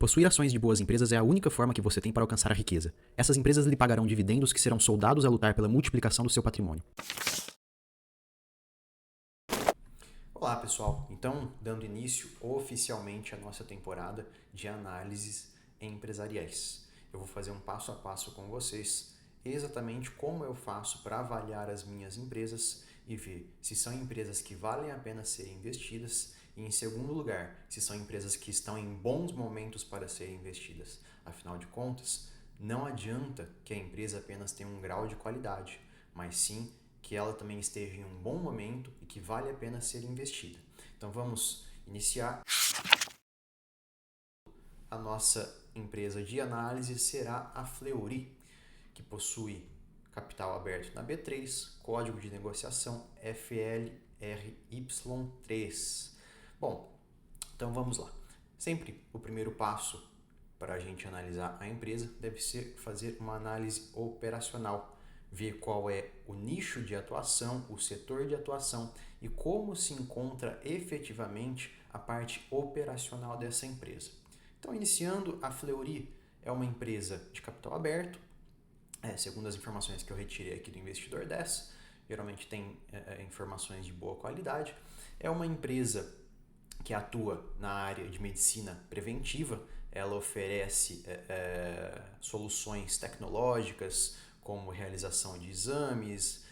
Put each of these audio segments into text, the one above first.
Possuir ações de boas empresas é a única forma que você tem para alcançar a riqueza. Essas empresas lhe pagarão dividendos que serão soldados a lutar pela multiplicação do seu patrimônio. Olá pessoal, então dando início oficialmente à nossa temporada de análises empresariais. Eu vou fazer um passo a passo com vocês exatamente como eu faço para avaliar as minhas empresas e ver se são empresas que valem a pena serem investidas e, em segundo lugar, se são empresas que estão em bons momentos para serem investidas. Afinal de contas, não adianta que a empresa apenas tenha um grau de qualidade, mas sim que ela também esteja em um bom momento e que vale a pena ser investida. Então vamos iniciar. A nossa empresa de análise será a Fleury, que possui capital aberto na B3, código de negociação FLRY3. Bom, então vamos lá. Sempre o primeiro passo para a gente analisar a empresa deve ser fazer uma análise operacional, ver qual é o nicho de atuação, o setor de atuação e como se encontra efetivamente a parte operacional dessa empresa. Então, iniciando, a Fleury é uma empresa de capital aberto, segundo as informações que eu retirei aqui do Investidor 10, geralmente tem informações de boa qualidade. É uma empresa que atua na área de medicina preventiva. Ela oferece soluções tecnológicas como realização de exames,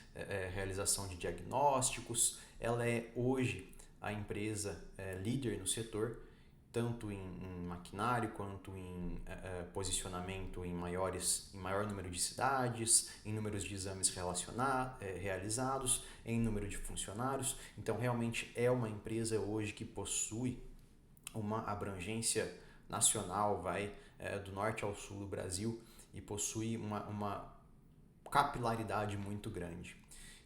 realização de diagnósticos. Ela é hoje a empresa líder no setor, tanto em maquinário quanto em posicionamento em maior número de cidades, em números de exames realizados, em número de funcionários. Então, realmente é uma empresa hoje que possui uma abrangência nacional, do norte ao sul do Brasil, e possui uma capilaridade muito grande.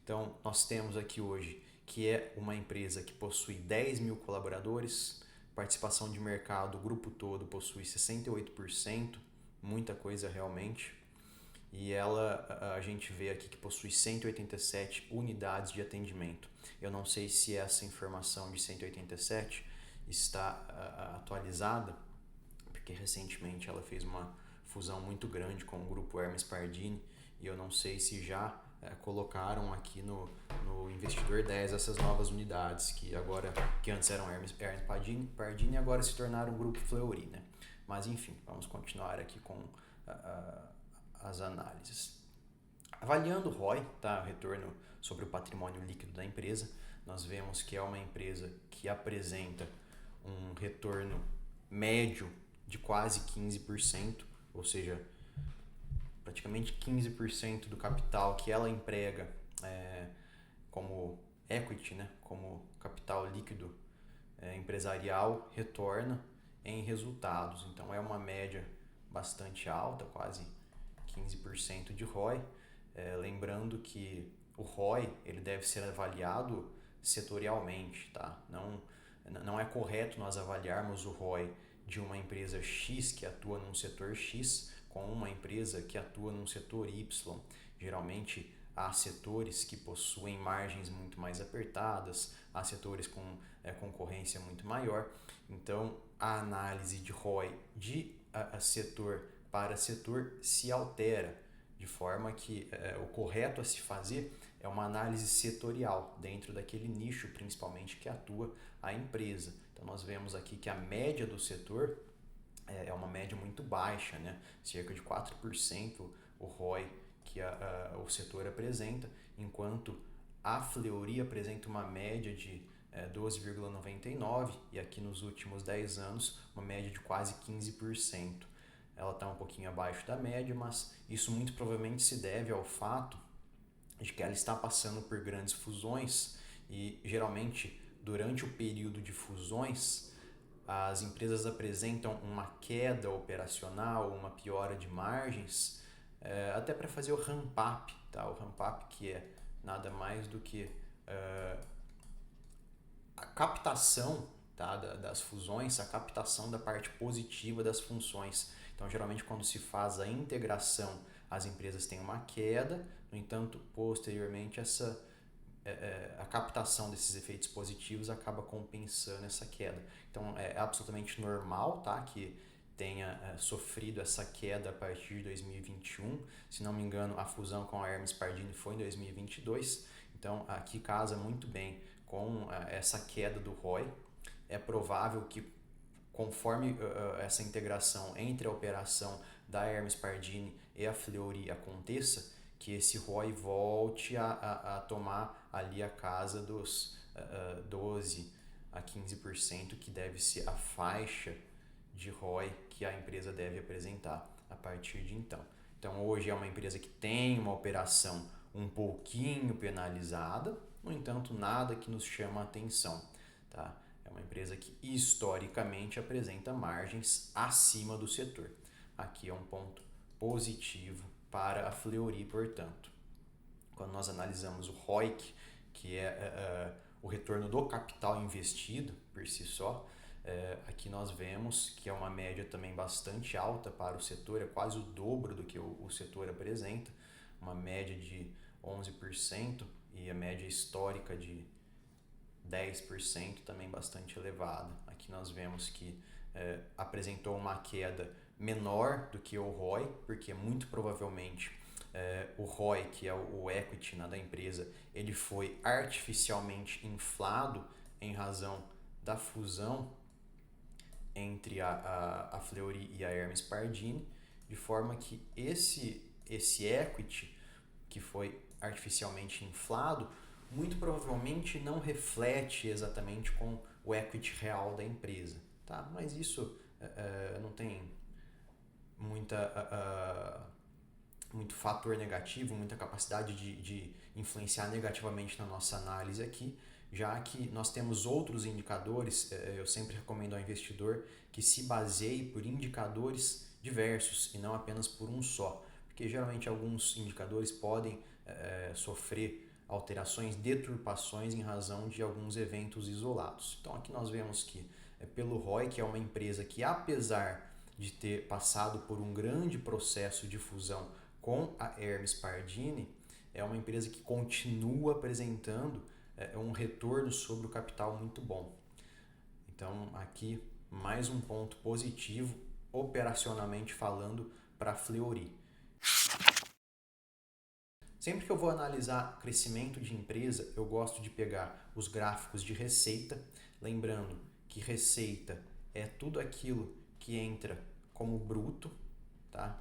Então, nós temos aqui hoje que é uma empresa que possui 10 mil colaboradores, participação de mercado, o grupo todo possui 68%, muita coisa realmente. E a gente vê aqui que possui 187 unidades de atendimento. Eu não sei se essa informação de 187 está atualizada, porque recentemente ela fez uma fusão muito grande com o grupo Hermes Pardini, e eu não sei se já colocaram aqui no Investidor 10 essas novas unidades que antes eram Hermes Pardini e agora se tornaram o grupo Fleury, né? Mas enfim, vamos continuar aqui com as análises. Avaliando o ROI, o retorno sobre o patrimônio líquido da empresa, nós vemos que é uma empresa que apresenta um retorno médio de quase 15%, ou seja, praticamente 15% do capital que ela emprega como equity, né, como capital líquido empresarial, retorna em resultados. Então é uma média bastante alta, quase 15% de ROI. Lembrando que o ROI ele deve ser avaliado setorialmente, tá? Não é correto nós avaliarmos o ROI de uma empresa X que atua num setor X com uma empresa que atua num setor Y. Geralmente há setores que possuem margens muito mais apertadas, há setores com concorrência muito maior. Então, a análise de ROI de setor para setor se altera, de forma que o correto a se fazer é uma análise setorial, dentro daquele nicho principalmente que atua a empresa. Então nós vemos aqui que a média do setor é uma média muito baixa, né? Cerca de 4% o ROI que o setor apresenta, enquanto a Fleury apresenta uma média de 12,99% e aqui nos últimos 10 anos uma média de quase 15%. Ela está um pouquinho abaixo da média, mas isso muito provavelmente se deve ao fato de que ela está passando por grandes fusões e geralmente durante o período de fusões as empresas apresentam uma queda operacional, uma piora de margens, até para fazer o ramp-up, tá? O ramp-up que é nada mais do que a captação, tá, das fusões, a captação da parte positiva das funções. Então, geralmente, quando se faz a integração, as empresas têm uma queda, no entanto, posteriormente, a captação desses efeitos positivos acaba compensando essa queda. Então, é absolutamente normal, tá, que tenha sofrido essa queda a partir de 2021. Se não me engano, a fusão com a Hermes Pardini foi em 2022. Então, aqui casa muito bem com essa queda do ROI. É provável que, conforme essa integração entre a operação da Hermes Pardini e a Fleury aconteça, que esse ROI volte a tomar ali a casa dos 12 a 15%, que deve ser a faixa de ROI que a empresa deve apresentar a partir de então. Então, hoje é uma empresa que tem uma operação um pouquinho penalizada, no entanto, nada que nos chama a atenção, tá? É uma empresa que historicamente apresenta margens acima do setor. Aqui é um ponto positivo para a Fleury, portanto. Quando nós analisamos o ROIC, que é o retorno do capital investido por si só, aqui nós vemos que é uma média também bastante alta para o setor, é quase o dobro do que o setor apresenta, uma média de 11% e a média histórica de 10% também bastante elevada. Aqui nós vemos que apresentou uma queda menor do que o ROI, porque muito provavelmente o ROI, que é o equity da empresa, ele foi artificialmente inflado em razão da fusão entre a Fleury e a Hermes Pardini, de forma que esse equity que foi artificialmente inflado, muito provavelmente não reflete exatamente com o equity real da empresa, tá? Mas isso não tem muito fator negativo, muita capacidade de influenciar negativamente na nossa análise aqui, já que nós temos outros indicadores. Eu sempre recomendo ao investidor que se baseie por indicadores diversos e não apenas por um só, porque geralmente alguns indicadores podem sofrer alterações, deturpações em razão de alguns eventos isolados. Então aqui nós vemos que pelo ROI, que é uma empresa que, apesar de ter passado por um grande processo de fusão com a Hermes Pardini, é uma empresa que continua apresentando um retorno sobre o capital muito bom. Então aqui mais um ponto positivo operacionalmente falando para a Fleury. Sempre que eu vou analisar crescimento de empresa, eu gosto de pegar os gráficos de receita, lembrando que receita é tudo aquilo que entra como bruto, tá?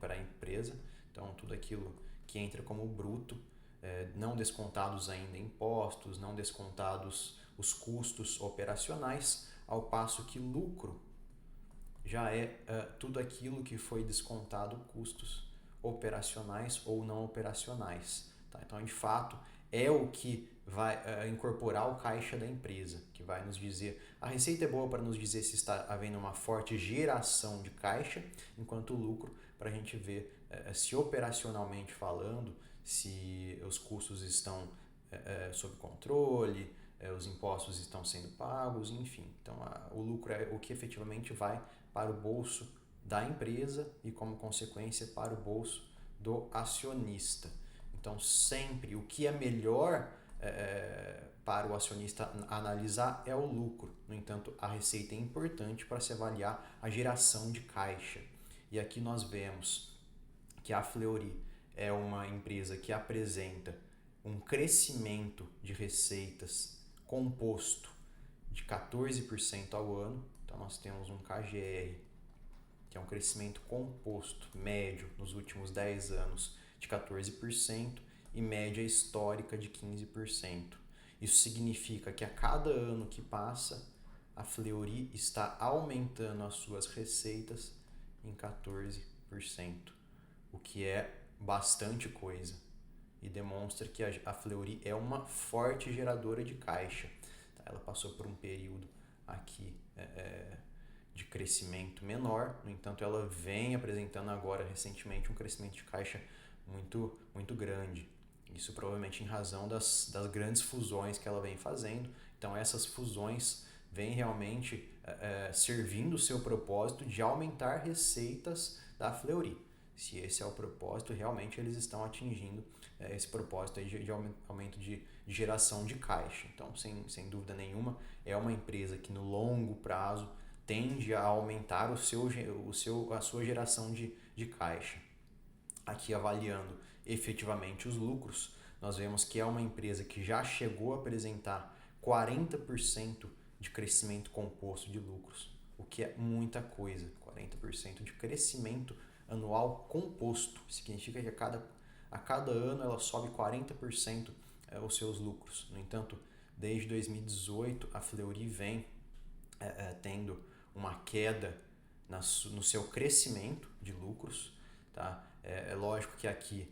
Para a empresa. Então, tudo aquilo que entra como bruto, não descontados ainda impostos, não descontados os custos operacionais, ao passo que lucro já é tudo aquilo que foi descontado custos operacionais ou não operacionais. Tá? Então, de fato, é o que vai incorporar o caixa da empresa, que vai nos dizer, a receita é boa para nos dizer se está havendo uma forte geração de caixa, enquanto o lucro para a gente ver se operacionalmente falando, se os custos estão sob controle, os impostos estão sendo pagos, enfim. Então, o lucro é o que efetivamente vai para o bolso da empresa e, como consequência, para o bolso do acionista. Então, sempre o que é melhor para o acionista analisar é o lucro. No entanto, a receita é importante para se avaliar a geração de caixa. E aqui nós vemos que a Fleury é uma empresa que apresenta um crescimento de receitas composto de 14% ao ano. Então, nós temos um KGR, que é um crescimento composto médio nos últimos 10 anos de 14% e média histórica de 15%. Isso significa que a cada ano que passa, a Fleury está aumentando as suas receitas em 14%, o que é bastante coisa e demonstra que a Fleury é uma forte geradora de caixa. Ela passou por um período aqui de crescimento menor, no entanto ela vem apresentando agora recentemente um crescimento de caixa muito, muito grande. Isso provavelmente em razão das grandes fusões que ela vem fazendo. Então essas fusões vêm realmente servindo o seu propósito de aumentar receitas da Fleury. Se esse é o propósito, realmente eles estão atingindo esse propósito aí de aumento de geração de caixa. Então, sem dúvida nenhuma, é uma empresa que no longo prazo tende a aumentar a sua geração de caixa. Aqui avaliando efetivamente os lucros, nós vemos que é uma empresa que já chegou a apresentar 40% de crescimento composto de lucros, o que é muita coisa. 40% de crescimento anual composto significa que a cada ano ela sobe 40% os seus lucros. No entanto, desde 2018 a Fleury vem tendo uma queda no seu crescimento de lucros. Tá? É lógico que aqui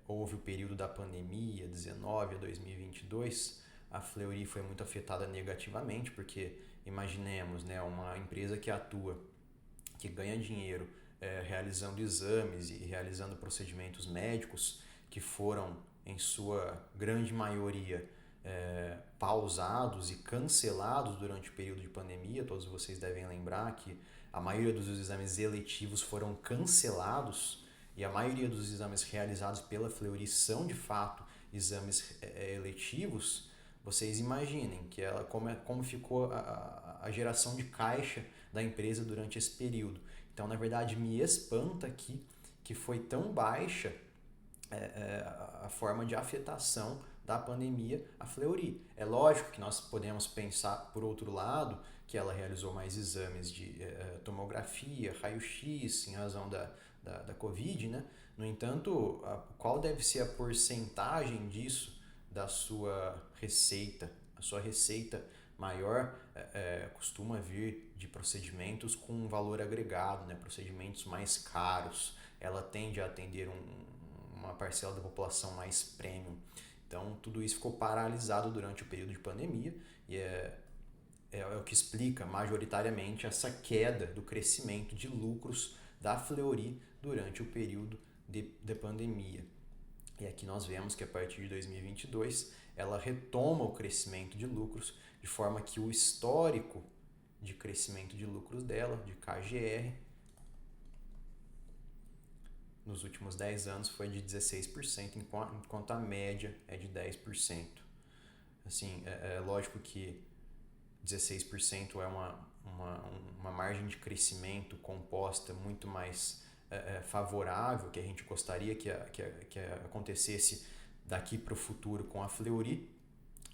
houve o período da pandemia, 19 a 2022, a Fleury foi muito afetada negativamente, porque imaginemos, né, uma empresa que atua, que ganha dinheiro realizando exames e realizando procedimentos médicos que foram, em sua grande maioria, pausados e cancelados durante o período de pandemia. Todos vocês devem lembrar que a maioria dos exames eletivos foram cancelados e a maioria dos exames realizados pela Fleury são de fato exames eletivos. Vocês imaginem que como ficou a geração de caixa da empresa durante esse período. Então, na verdade, me espanta aqui que foi tão baixa a forma de afetação da pandemia a Fleury. É lógico que nós podemos pensar, por outro lado, que ela realizou mais exames de tomografia, raio-x, em razão da Covid, né? No entanto, qual deve ser a porcentagem disso da sua receita? A sua receita maior costuma vir de procedimentos com valor agregado, né? Procedimentos mais caros. Ela tende a atender uma parcela da população mais premium. Então, tudo isso ficou paralisado durante o período de pandemia e é o que explica majoritariamente essa queda do crescimento de lucros da Fleury durante o período de pandemia. E aqui nós vemos que a partir de 2022 ela retoma o crescimento de lucros, de forma que o histórico de crescimento de lucros dela, de KGR, nos últimos 10 anos foi de 16%, enquanto a média é de 10%. Assim, é lógico que 16% é uma margem de crescimento composta muito mais favorável, que a gente gostaria que acontecesse daqui para o futuro com a Fleury.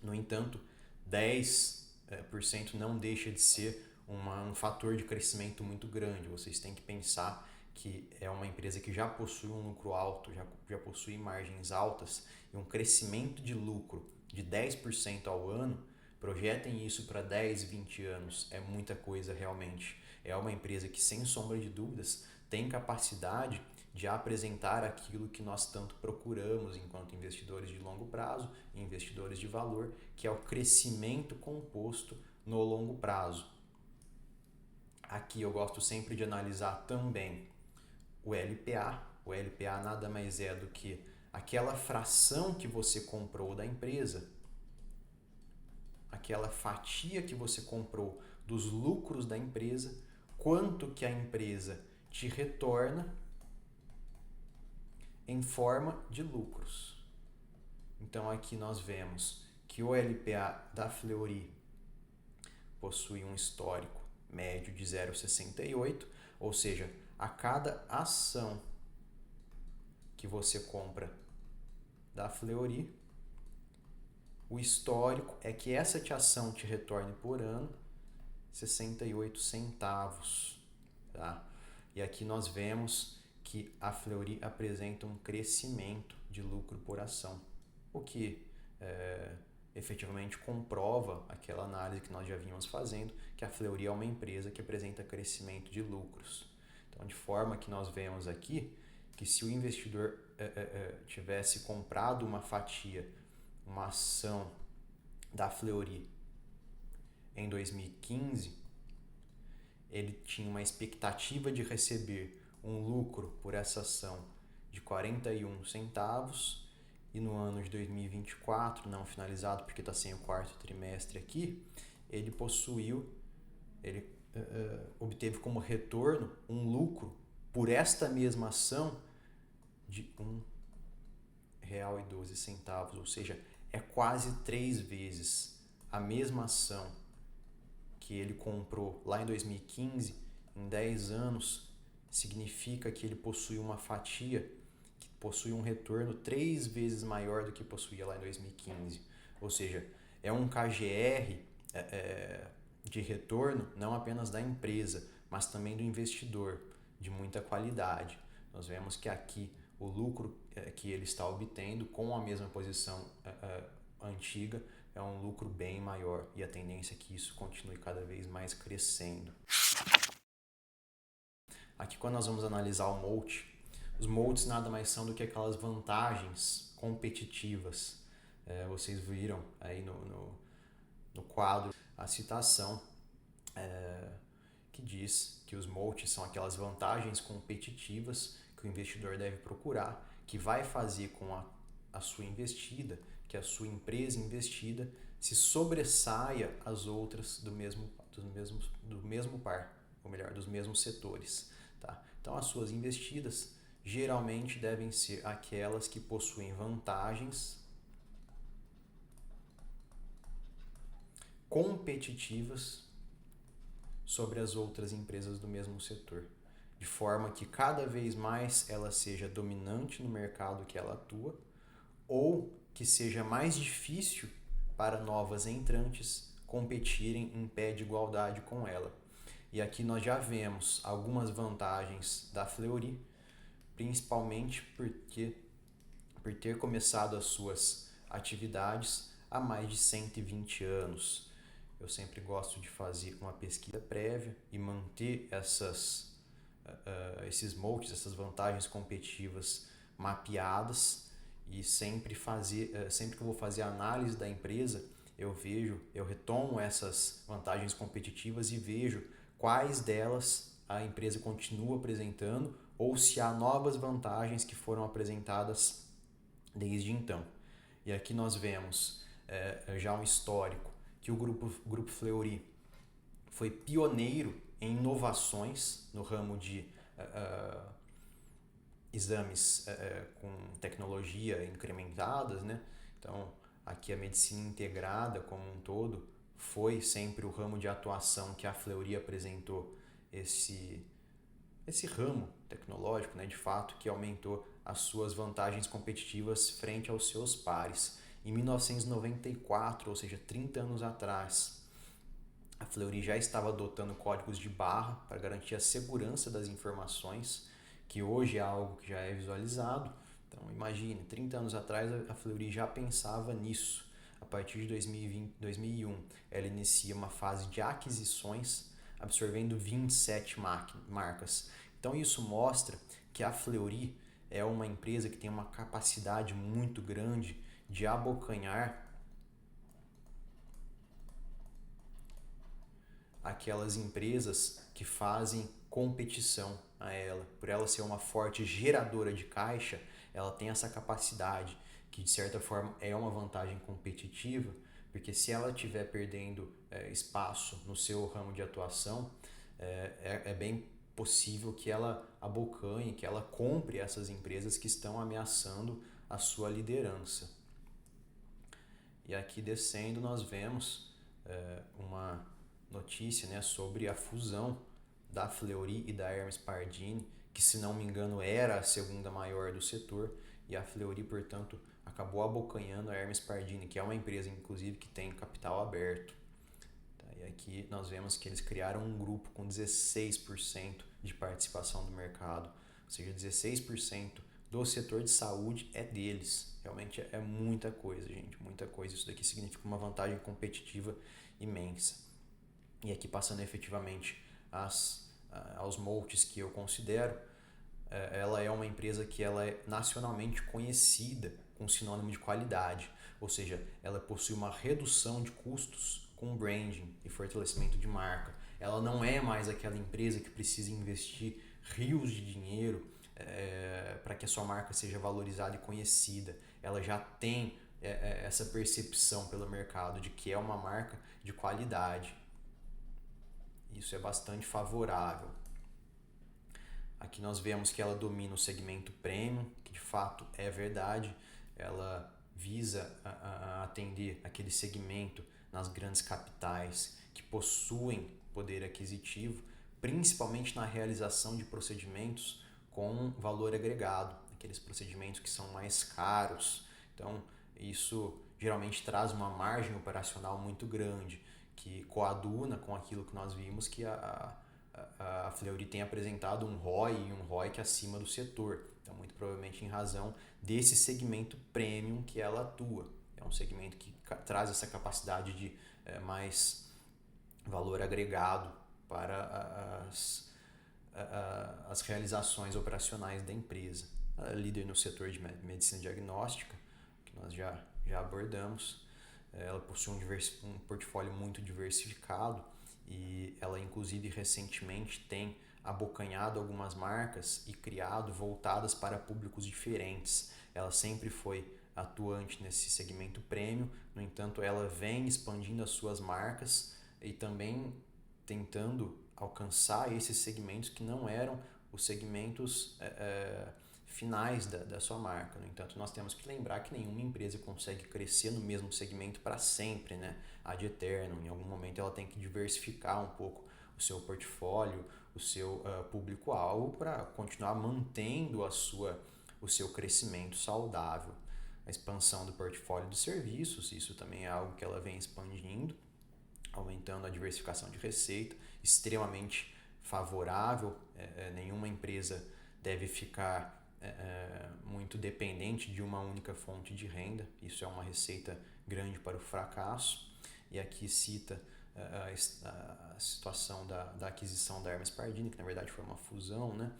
No entanto, 10% não deixa de ser um fator de crescimento muito grande. Vocês têm que pensar que é uma empresa que já possui um lucro alto, já possui margens altas e um crescimento de lucro de 10% ao ano. Projetem isso para 10, 20 anos, é muita coisa realmente. É uma empresa que, sem sombra de dúvidas, tem capacidade de apresentar aquilo que nós tanto procuramos enquanto investidores de longo prazo e investidores de valor, que é o crescimento composto no longo prazo. Aqui eu gosto sempre de analisar também o LPA. O LPA nada mais é do que aquela fração que você comprou da empresa, aquela fatia que você comprou dos lucros da empresa, quanto que a empresa te retorna em forma de lucros. Então aqui nós vemos que o LPA da Fleury possui um histórico médio de 0,68, ou seja, a cada ação que você compra da Fleury, o histórico é que essa ação te retorne por ano 68 centavos. Tá? E aqui nós vemos que a Fleury apresenta um crescimento de lucro por ação, o que efetivamente comprova aquela análise que nós já vínhamos fazendo, que a Fleury é uma empresa que apresenta crescimento de lucros. Então, de forma que nós vemos aqui que se o investidor tivesse comprado uma fatia, uma ação da Fleury em 2015, ele tinha uma expectativa de receber um lucro por essa ação de 41 centavos e no ano de 2024, não finalizado porque está sem o quarto trimestre aqui, ele obteve como retorno um lucro por esta mesma ação de R$1,12, ou seja, é quase 3 vezes a mesma ação que ele comprou lá em 2015, em 10 anos, significa que ele possui uma fatia que possui um retorno 3 vezes maior do que possuía lá em 2015. Ou seja, é um KGR de retorno não apenas da empresa, mas também do investidor, de muita qualidade. Nós vemos que aqui o lucro que ele está obtendo com a mesma posição antiga é um lucro bem maior e a tendência é que isso continue cada vez mais crescendo. Aqui quando nós vamos analisar o MOAT, os MOATs nada mais são do que aquelas vantagens competitivas. Vocês viram aí no quadro a citação que diz que os MOATs são aquelas vantagens competitivas que o investidor deve procurar, que vai fazer com a sua investida, que a sua empresa investida se sobressaia às outras do mesmo par, ou melhor, dos mesmos setores. Tá? Então, as suas investidas geralmente devem ser aquelas que possuem vantagens competitivas sobre as outras empresas do mesmo setor, de forma que cada vez mais ela seja dominante no mercado que ela atua ou que seja mais difícil para novas entrantes competirem em pé de igualdade com ela. E aqui nós já vemos algumas vantagens da Fleury, principalmente por ter começado as suas atividades há mais de 120 anos. Eu sempre gosto de fazer uma pesquisa prévia e manter esses MOATs, essas vantagens competitivas mapeadas, e sempre que eu vou fazer a análise da empresa, eu retomo essas vantagens competitivas e vejo quais delas a empresa continua apresentando ou se há novas vantagens que foram apresentadas desde então. E aqui nós vemos já um histórico que o Grupo Fleury foi pioneiro em inovações no ramo de exames com tecnologia incrementadas, né? Então, aqui a medicina integrada como um todo foi sempre o ramo de atuação que a Fleury apresentou esse ramo tecnológico, né, de fato, que aumentou as suas vantagens competitivas frente aos seus pares. Em 1994, ou seja, 30 anos atrás, a Fleury já estava adotando códigos de barra para garantir a segurança das informações, que hoje é algo que já é visualizado. Então, imagine, 30 anos atrás a Fleury já pensava nisso. A partir de 2001, ela inicia uma fase de aquisições, absorvendo 27 marcas. Então, isso mostra que a Fleury é uma empresa que tem uma capacidade muito grande de abocanhar aquelas empresas que fazem competição a ela. Por ela ser uma forte geradora de caixa, ela tem essa capacidade, que de certa forma é uma vantagem competitiva, porque se ela estiver perdendo espaço no seu ramo de atuação, é bem possível que ela abocanhe, que ela compre essas empresas que estão ameaçando a sua liderança. E aqui descendo nós vemos uma notícia, né, sobre a fusão da Fleury e da Hermes Pardini, que se não me engano era a segunda maior do setor, e a Fleury, portanto, acabou abocanhando a Hermes Pardini, que é uma empresa inclusive que tem capital aberto. E aqui nós vemos que eles criaram um grupo com 16% de participação do mercado, ou seja, 16% do setor de saúde é deles. Realmente é muita coisa, gente, muita coisa. Isso daqui significa uma vantagem competitiva imensa. E aqui passando efetivamente aos MOATs que eu considero, ela é uma empresa que ela é nacionalmente conhecida com sinônimo de qualidade, ou seja, ela possui uma redução de custos com branding e fortalecimento de marca. Ela não é mais aquela empresa que precisa investir rios de dinheiro para que a sua marca seja valorizada e conhecida. Ela já tem essa percepção pelo mercado de que é uma marca de qualidade. Isso é bastante favorável. Aqui nós vemos que ela domina o segmento premium, que de fato é verdade. Ela visa atender aquele segmento nas grandes capitais que possuem poder aquisitivo, principalmente na realização de procedimentos com valor agregado, aqueles procedimentos que são mais caros. Então, isso geralmente traz uma margem operacional muito grande, que coaduna com aquilo que nós vimos que a Fleury tem apresentado um ROI e um ROIC acima do setor. Então, muito provavelmente em razão desse segmento premium que ela atua. É um segmento que traz essa capacidade de mais valor agregado para as realizações operacionais da empresa. Ela é líder no setor de medicina diagnóstica, que nós já abordamos. Ela possui um portfólio muito diversificado e ela, inclusive, recentemente tem abocanhado algumas marcas e criado voltadas para públicos diferentes. Ela sempre foi atuante nesse segmento premium, no entanto, ela vem expandindo as suas marcas e também tentando alcançar esses segmentos que não eram os segmentos finais da sua marca. No entanto, nós temos que lembrar que nenhuma empresa consegue crescer no mesmo segmento para sempre, né? Ad eterno. Em algum momento ela tem que diversificar um pouco o seu portfólio, o seu público-alvo para continuar mantendo o seu crescimento saudável. A expansão do portfólio de serviços, isso também é algo que ela vem expandindo, aumentando a diversificação de receita, extremamente favorável. Nenhuma empresa deve ficar muito dependente de uma única fonte de renda. Isso é uma receita grande para o fracasso. E aqui cita a situação da aquisição da Hermes Pardini, que na verdade foi uma fusão, né?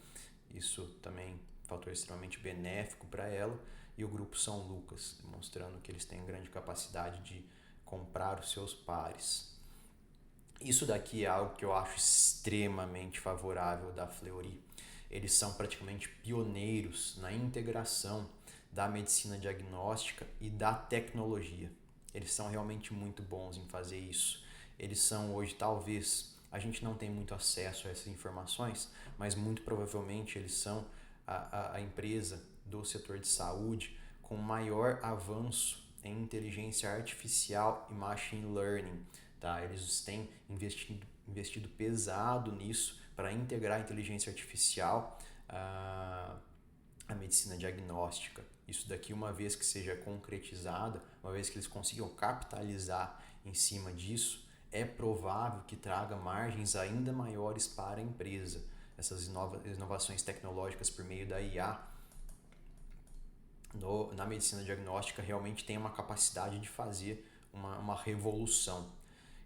Isso também é um fator extremamente benéfico para ela. E o Grupo São Lucas, demonstrando que eles têm grande capacidade de comprar os seus pares. Isso daqui é algo que eu acho extremamente favorável da Fleury. Eles são praticamente pioneiros na integração da medicina diagnóstica e da tecnologia. Eles são realmente muito bons em fazer isso. Eles são hoje, talvez, a gente não tem muito acesso a essas informações, mas muito provavelmente eles são a empresa do setor de saúde com maior avanço em inteligência artificial e machine learning. Tá? Eles têm investido pesado nisso para integrar a inteligência artificial à medicina diagnóstica. Isso daqui, uma vez que seja concretizada, uma vez que eles consigam capitalizar em cima disso, é provável que traga margens ainda maiores para a empresa. Essas inovações tecnológicas por meio da IA na medicina diagnóstica realmente tem uma capacidade de fazer uma revolução.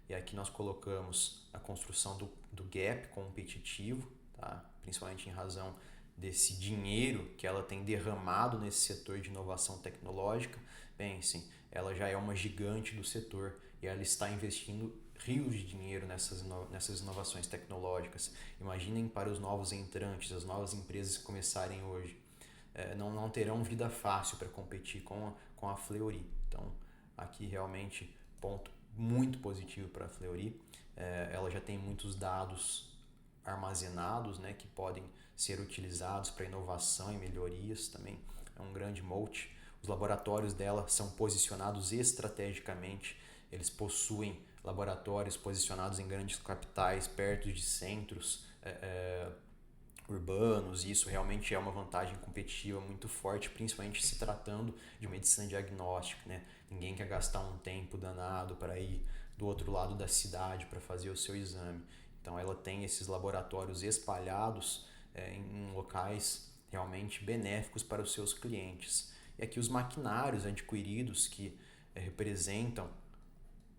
E aqui nós colocamos a construção do gap competitivo, tá? Principalmente em razão desse dinheiro que ela tem derramado nesse setor de inovação tecnológica. Pensem, ela já é uma gigante do setor e ela está investindo rios de dinheiro nessas inovações tecnológicas. Imaginem para os novos entrantes, as novas empresas que começarem hoje. Não terão vida fácil para competir com a Fleury. Então, aqui realmente ponto muito positivo para a Fleury. Ela já tem muitos dados armazenados, né, que podem ser utilizados para inovação e melhorias. Também é um grande moat. Os laboratórios dela são posicionados estrategicamente. Eles possuem laboratórios posicionados em grandes capitais, perto de centros urbanos, e isso realmente é uma vantagem competitiva muito forte, principalmente se tratando de medicina diagnóstica, né? Ninguém quer gastar um tempo danado para ir do outro lado da cidade para fazer o seu exame. Então ela tem esses laboratórios espalhados em locais realmente benéficos para os seus clientes. E aqui os maquinários adquiridos que representam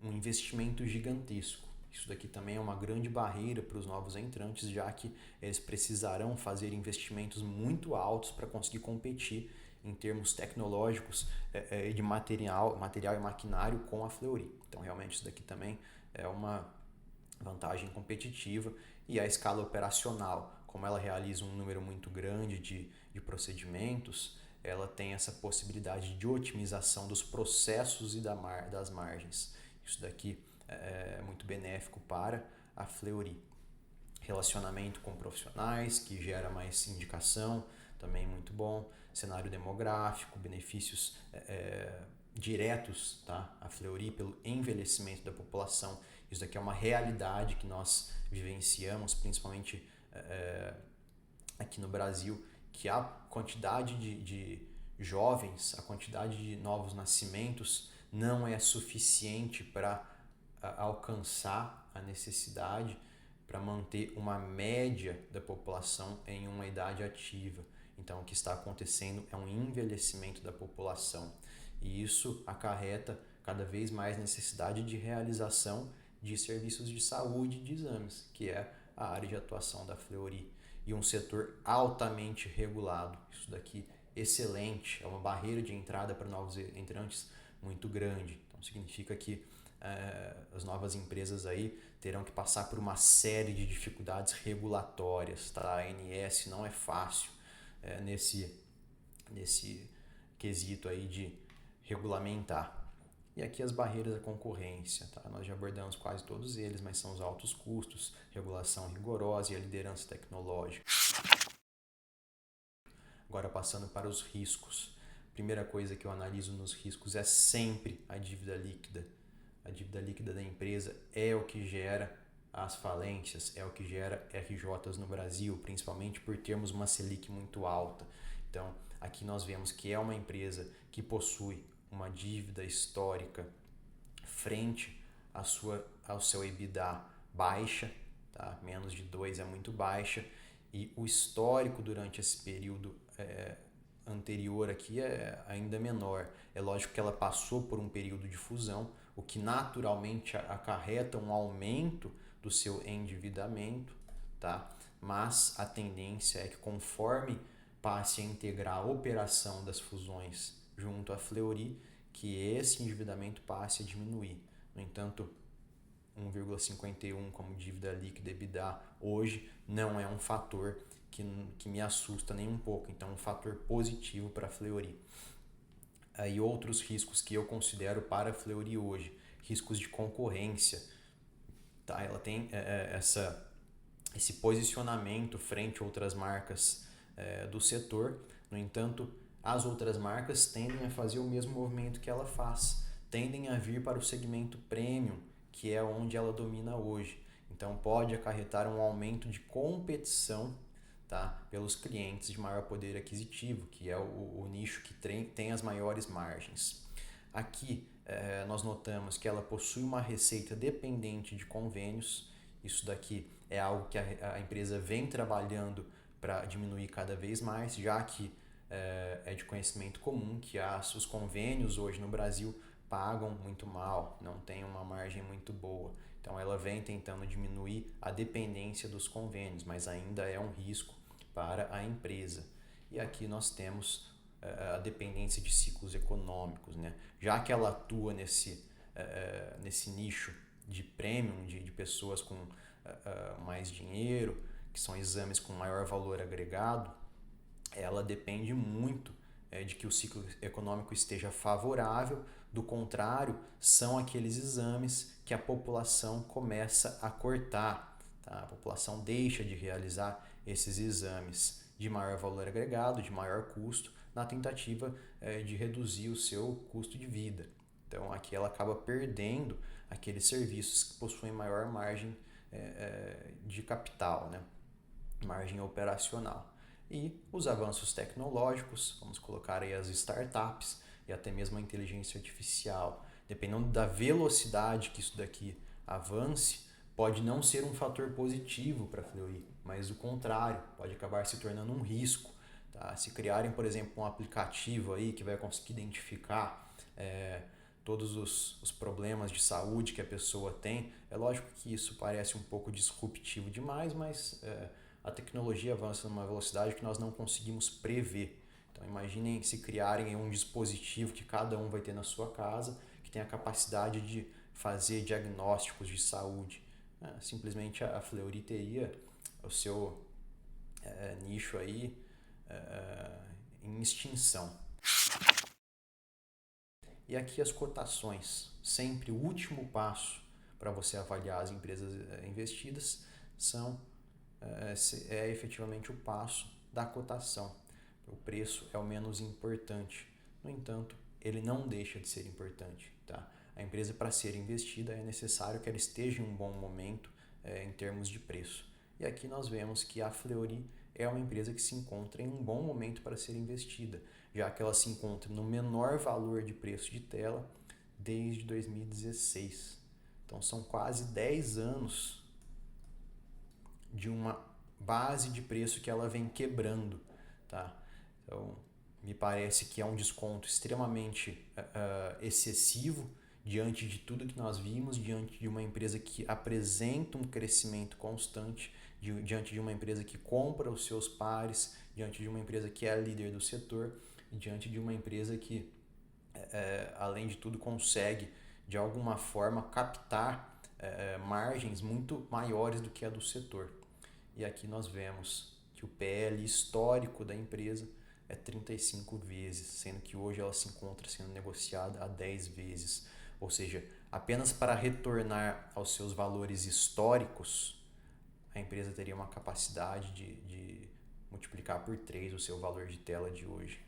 um investimento gigantesco. Isso daqui também é uma grande barreira para os novos entrantes, já que eles precisarão fazer investimentos muito altos para conseguir competir em termos tecnológicos de material e maquinário com a Fleury. Então, realmente, isso daqui também é uma vantagem competitiva. E a escala operacional, como ela realiza um número muito grande de procedimentos, ela tem essa possibilidade de otimização dos processos e das margens. Isso daqui é muito benéfico para a Fleury. Relacionamento com profissionais, que gera mais indicação, também muito bom. Cenário demográfico, benefícios diretos, tá? A Fleury, pelo envelhecimento da população Isso daqui é uma realidade que nós vivenciamos, principalmente aqui no Brasil, que a quantidade de jovens, a quantidade de novos nascimentos não é suficiente para alcançar a necessidade para manter uma média da população em uma idade ativa. Então, o que está acontecendo é um envelhecimento da população e isso acarreta cada vez mais necessidade de realização de serviços de saúde e de exames, que é a área de atuação da Fleury. E um setor altamente regulado. Isso daqui excelente, é uma barreira de entrada para novos entrantes muito grande. Então significa que as novas empresas aí terão que passar por uma série de dificuldades regulatórias. Tá? A ANS não é fácil nesse quesito aí de regulamentar. E aqui as barreiras à concorrência, tá? Nós já abordamos quase todos eles, mas são os altos custos, regulação rigorosa e a liderança tecnológica. Agora passando para os riscos. Primeira coisa que eu analiso nos riscos é sempre a dívida líquida. A dívida líquida da empresa é o que gera as falências, é o que gera RJs no Brasil, principalmente por termos uma Selic muito alta. Então, aqui nós vemos que é uma empresa que possui uma dívida histórica frente ao seu EBITDA baixa, tá? Menos de 2 é muito baixa, e o histórico durante esse período anterior aqui é ainda menor. É lógico que ela passou por um período de fusão, o que naturalmente acarreta um aumento do seu endividamento, tá? Mas a tendência é que conforme passe a integrar a operação das fusões junto à Fleury, que esse endividamento passe a diminuir. No entanto, 1,51 como dívida líquida EBITDA hoje não é um fator que me assusta nem um pouco, então é um fator positivo para a Fleury. Aí outros riscos que eu considero para a Fleury hoje, riscos de concorrência, tá? Ela tem esse posicionamento frente a outras marcas do setor, no entanto, as outras marcas tendem a fazer o mesmo movimento que ela faz, tendem a vir para o segmento premium, que é onde ela domina hoje. Então pode acarretar um aumento de competição, tá, pelos clientes de maior poder aquisitivo, que é o nicho que tem as maiores margens. Aqui nós notamos que ela possui uma receita dependente de convênios. Isso daqui é algo que a empresa vem trabalhando para diminuir cada vez mais, já que é de conhecimento comum que os convênios hoje no Brasil pagam muito mal, não tem uma margem muito boa. Então ela vem tentando diminuir a dependência dos convênios, mas ainda é um risco para a empresa. E aqui nós temos a dependência de ciclos econômicos, né? Já que ela atua nesse nicho de premium, de pessoas com mais dinheiro, que são exames com maior valor agregado, ela depende muito de que o ciclo econômico esteja favorável. Do contrário, são aqueles exames que a população começa a cortar. Tá? A população deixa de realizar esses exames de maior valor agregado, de maior custo, na tentativa de reduzir o seu custo de vida. Então, aqui ela acaba perdendo aqueles serviços que possuem maior margem de capital, né? Margem operacional. E os avanços tecnológicos, vamos colocar aí as startups e até mesmo a inteligência artificial. Dependendo da velocidade que isso daqui avance, pode não ser um fator positivo para a Fleury, mas o contrário, pode acabar se tornando um risco. Tá? Se criarem, por exemplo, um aplicativo aí que vai conseguir identificar todos os problemas de saúde que a pessoa tem, é lógico que isso parece um pouco disruptivo demais, mas a tecnologia avança numa velocidade que nós não conseguimos prever. Então imaginem se criarem um dispositivo que cada um vai ter na sua casa, que tem a capacidade de fazer diagnósticos de saúde. Simplesmente a Fleury teria o seu nicho aí em extinção. E aqui as cotações, sempre o último passo para você avaliar as empresas investidas é efetivamente o passo da cotação. O preço é o menos importante. No entanto, ele não deixa de ser importante. Tá? A empresa, para ser investida, é necessário que ela esteja em um bom momento em termos de preço. E aqui nós vemos que a Fleury é uma empresa que se encontra em um bom momento para ser investida, já que ela se encontra no menor valor de preço de tela desde 2016. Então são quase 10 anos de uma base de preço que ela vem quebrando, tá? Então me parece que é um desconto extremamente excessivo diante de tudo que nós vimos, diante de uma empresa que apresenta um crescimento constante, diante de uma empresa que compra os seus pares, diante de uma empresa que é a líder do setor e diante de uma empresa que, além de tudo, consegue de alguma forma captar margens muito maiores do que a do setor. E aqui nós vemos que o PL histórico da empresa é 35 vezes, sendo que hoje ela se encontra sendo negociada a 10 vezes. Ou seja, apenas para retornar aos seus valores históricos, a empresa teria uma capacidade de multiplicar por 3 o seu valor de tela de hoje.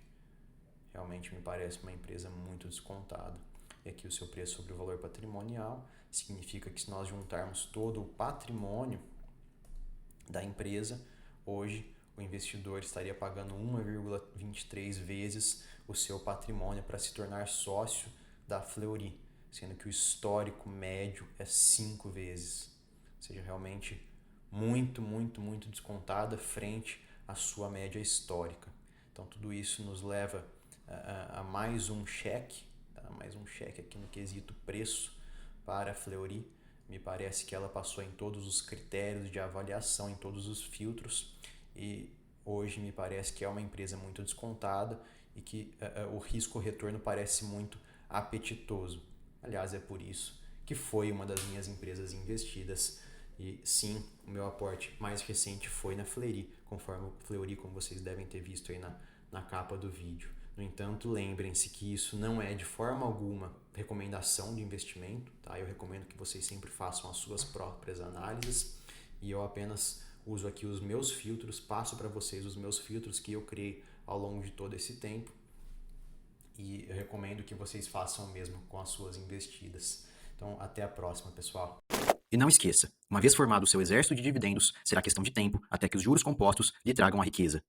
Realmente me parece uma empresa muito descontada. E aqui o seu preço sobre o valor patrimonial significa que se nós juntarmos todo o patrimônio da empresa, hoje o investidor estaria pagando 1,23 vezes o seu patrimônio para se tornar sócio da Fleury, sendo que o histórico médio é 5 vezes. Ou seja, realmente muito, muito, muito descontada frente à sua média histórica. Então tudo isso nos leva a mais um cheque, tá? Mais um cheque aqui no quesito preço para a Fleury. Me parece que ela passou em todos os critérios de avaliação, em todos os filtros, e hoje me parece que é uma empresa muito descontada e que o risco-retorno parece muito apetitoso. Aliás, é por isso que foi uma das minhas empresas investidas. E sim, o meu aporte mais recente foi na Fleury, como vocês devem ter visto aí na capa do vídeo. No entanto, lembrem-se que isso não é de forma alguma recomendação de investimento, tá? Eu recomendo que vocês sempre façam as suas próprias análises e eu apenas uso aqui os meus filtros, passo para vocês os meus filtros que eu criei ao longo de todo esse tempo e eu recomendo que vocês façam o mesmo com as suas investidas. Então, até a próxima, pessoal. E não esqueça, uma vez formado o seu exército de dividendos, será questão de tempo até que os juros compostos lhe tragam a riqueza.